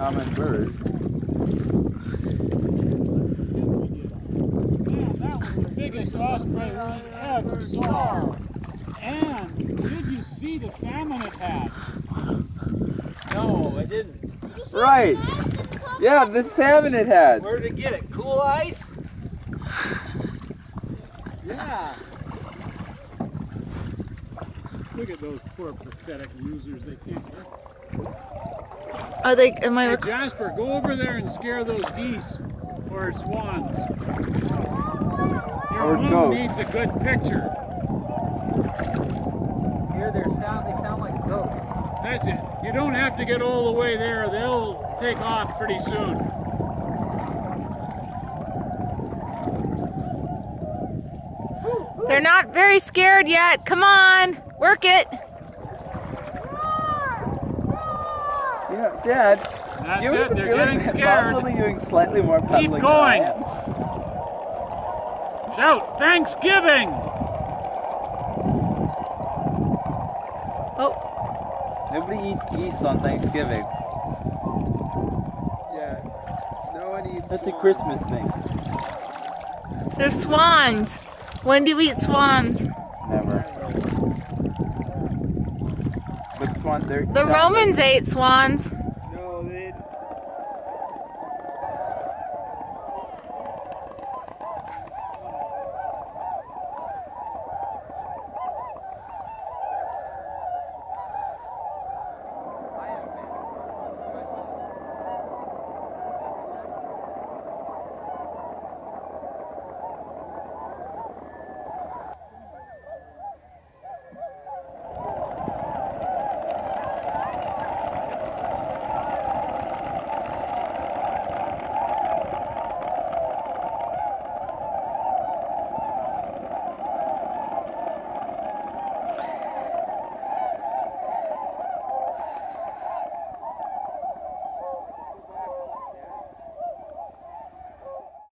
common bird. Man, that was the biggest osprey we ever saw. And did you see the salmon it had? No, I didn't. Right. Yeah, the salmon it had. Where did it get it? Cool ice? Yeah. Look at those poor pathetic losers. They can't. Are they? Am I? Hey, Jasper, go over there and scare those geese or swans. Your Or mom goats. needs a good picture. Here they sound like goats. That's it. You don't have to get all the way there. They'll take off pretty soon. They're not very scared yet. Come on, work it. Yeah, Dad. That's you it. have the They're feeling getting that scared. Mom's only doing slightly more pedaling Keep than going. I am. Shout, Thanksgiving! Oh, Nobody eats geese on Thanksgiving. Yeah. No one eats That's a swans. Christmas thing. they're swans. When do you eat swans? Never. But swans, they're The Romans ate swans.